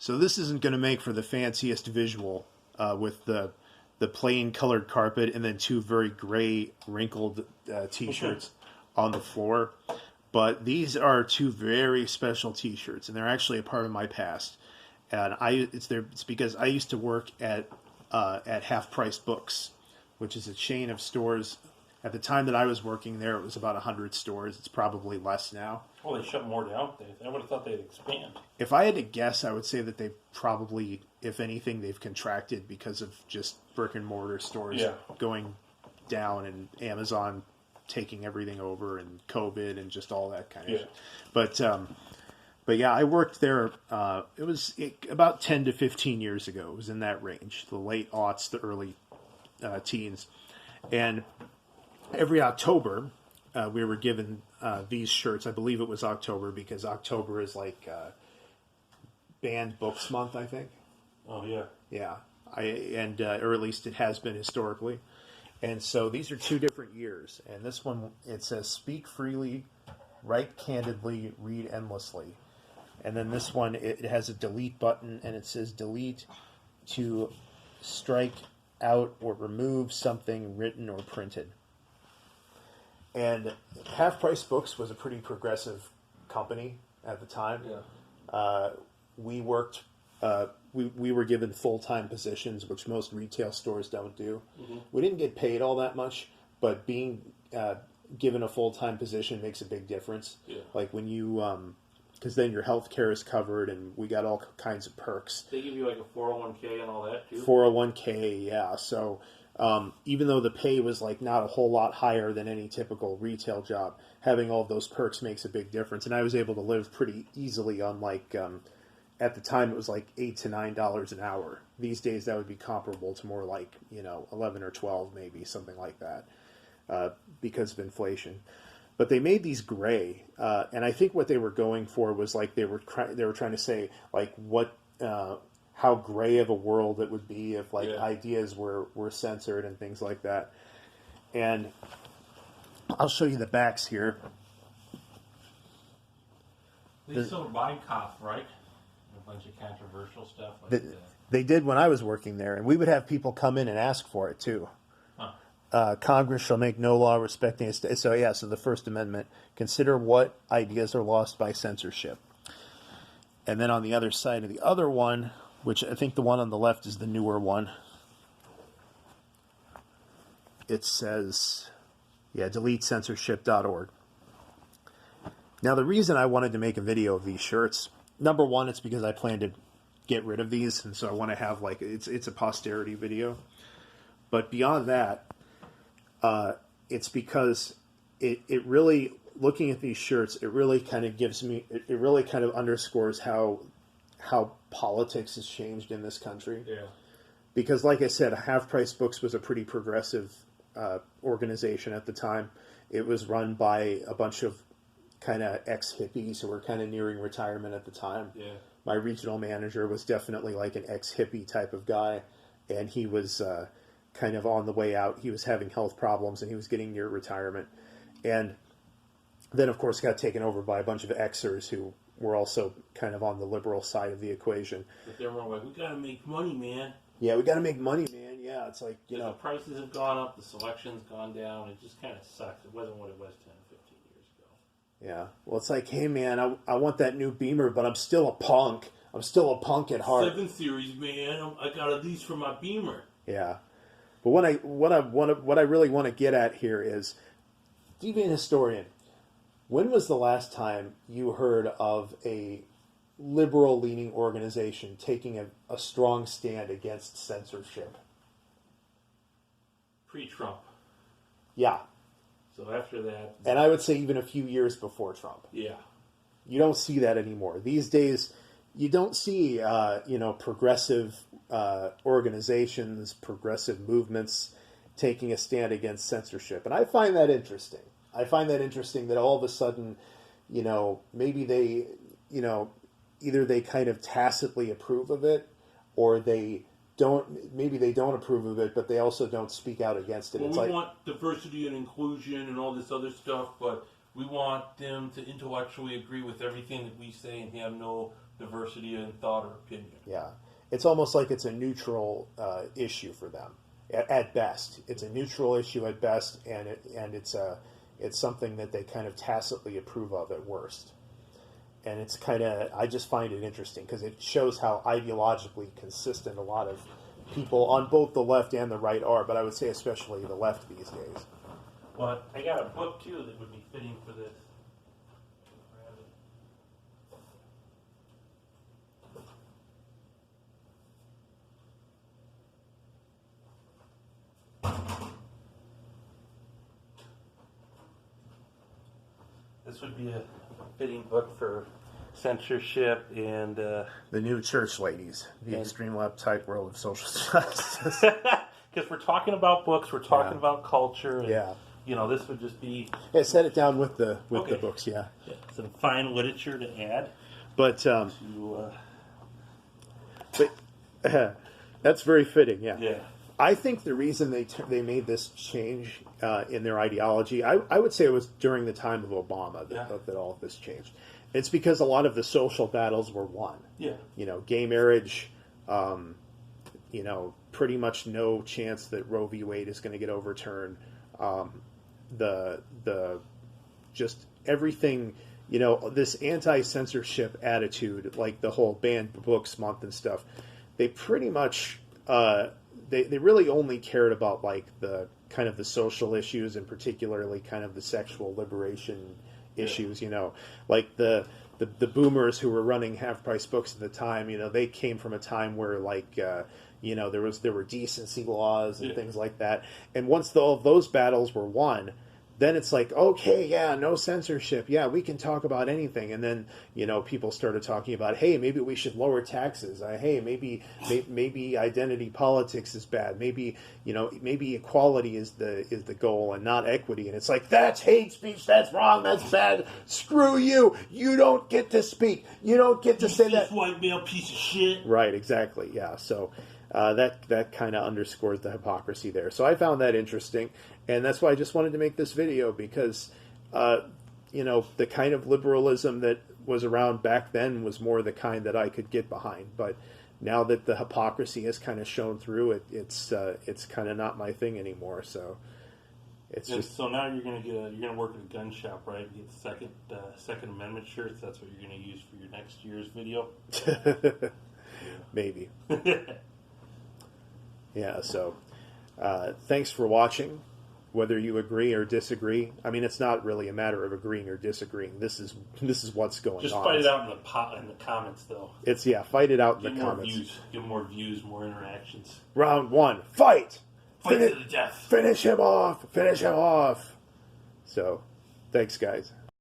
So this isn't going to make for the fanciest visual with the plain colored carpet and then two very gray wrinkled T-shirts on the floor. But these are two very special T-shirts, and they're actually a part of my past. And it's because I used to work at Half Price Books, which is a chain of stores. At the time that I was working there, it was about 100 stores. It's probably less now. Well, they shut more down. I would have thought they'd expand. If I had to guess, I would say that they probably, if anything, they've contracted because of just brick and mortar stores going down and Amazon taking everything over and COVID and just all that kind of shit. But yeah, I worked there. It was about 10 to 15 years ago. It was in that range, the late aughts, the early teens. And every October, we were given these shirts. I believe it was October because October is like banned books month, I think. Oh, yeah. Yeah. Or at least it has been historically. And so these are two different years. And this one, it says, speak freely, write candidly, read endlessly. And then this one, it has a delete button, and it says delete to strike out or remove something written or printed. And Half Price Books was a pretty progressive company at the time. Yeah. We worked... We were given full-time positions, which most retail stores don't do. Mm-hmm. We didn't get paid all that much, but being given a full-time position makes a big difference. Yeah. Like when you, because then your health care is covered, and we got all kinds of perks. They give you like a 401k and all that too? 401k, yeah. So even though the pay was like not a whole lot higher than any typical retail job, having all of those perks makes a big difference. And I was able to live pretty easily on like... at the time, it was like $8 to $9 an hour. These days, that would be comparable to more like 11 or 12, maybe something like that, because of inflation. But they made these gray, and I think what they were going for was like they were trying to say like how gray of a world it would be if like ideas were censored and things like that. And I'll show you the backs here. They still buy cough, right? A bunch of controversial stuff like that. They did when I was working there, and we would have people come in and ask for it too. Huh. Congress shall make no law respecting it. So the First Amendment, consider what ideas are lost by censorship. And then on the other side of the other one, which I think the one on the left is the newer one, it says, deletecensorship.org. Now the reason I wanted to make a video of these shirts, number one, it's because I plan to get rid of these, and so I want to have like it's a posterity video. But beyond that, it's because it really, looking at these shirts, it really kind of underscores how politics has changed in this country. Yeah. Because like I said, Half Price Books was a pretty progressive organization at the time. It was run by a bunch of kind of ex-hippies who were kind of nearing retirement at the time. Yeah. My regional manager was definitely like an ex-hippie type of guy, and he was kind of on the way out. He was having health problems, and he was getting near retirement. And then, of course, got taken over by a bunch of Xers who were also kind of on the liberal side of the equation. But they were like, we got to make money, man. Yeah, we got to make money, man. Yeah, it's like, the prices have gone up, the selection's gone down. It just kind of sucks. It wasn't what it was 10, 15 years ago. Yeah. Well, it's like, hey, man, I want that new Beamer, but I'm still a punk. I'm still a punk at heart. 7 Series, man. I got a lease for my Beamer. Yeah. But what I really want to get at here is, Deviant Historian, when was the last time you heard of a liberal-leaning organization taking a strong stand against censorship? Pre-Trump. Yeah. So after that... And I would say even a few years before Trump. Yeah. You don't see that anymore. These days, you don't see, progressive organizations, progressive movements taking a stand against censorship. And I find that interesting. I find that interesting that all of a sudden, maybe they, either they kind of tacitly approve of it, or maybe they don't approve of it, but they also don't speak out against it. Well, it's we want diversity and inclusion and all this other stuff, but we want them to intellectually agree with everything that we say and have no diversity in thought or opinion. Yeah, it's almost like it's a neutral issue for them at best. It's a neutral issue at best, and it's something that they kind of tacitly approve of at worst. And it's kind of, I just find it interesting because it shows how ideologically consistent a lot of people on both the left and the right are, but I would say especially the left these days. Well, I got a book too that would be fitting for this. This would be a fitting book for censorship and The New Church Ladies, the extreme left type world of social justice. because we're talking about books, we're talking about culture. And, Yeah. You know, this would just be Set it down with the Okay. books, yeah. some fine literature to add But to. that's very fitting, yeah. Yeah. I think the reason they made this change in their ideology, I would say it was during the time of Obama that all of this changed. It's because a lot of the social battles were won. Yeah. You know, gay marriage, pretty much no chance that Roe v. Wade is going to get overturned. The just everything, this anti-censorship attitude, like the whole banned books month and stuff, they pretty much they really only cared about like the kind of the social issues and particularly kind of the sexual liberation issues. Like the boomers who were running half price books at the time, they came from a time where like there were decency laws and things like that. And once all of those battles were won, then it's like, okay, yeah, no censorship. Yeah, we can talk about anything. And then, people started talking about, hey, maybe we should lower taxes. Hey, maybe identity politics is bad. Maybe equality is the goal and not equity. And it's like, that's hate speech. That's wrong. That's bad. Screw you. You don't get to speak. You don't get to say that. White male piece of shit. Right, exactly. Yeah. So that kind of underscores the hypocrisy there. So I found that interesting. And that's why I just wanted to make this video because, the kind of liberalism that was around back then was more the kind that I could get behind. But now that the hypocrisy has kind of shown through, it's kind of not my thing anymore. So it's just. So now you're gonna work at a gun shop, right? Get the Second Amendment shirts. That's what you're gonna use for your next year's video. Maybe. Yeah. So thanks for watching. Whether you agree or disagree, I mean, it's not really a matter of agreeing or disagreeing. This is what's going on. Just fight it out in the comments, though. Fight it out in Get the more comments. Views. Get more views, more interactions. Round 1, fight! Fight to the death. Finish him off! Finish him off! So, thanks, guys.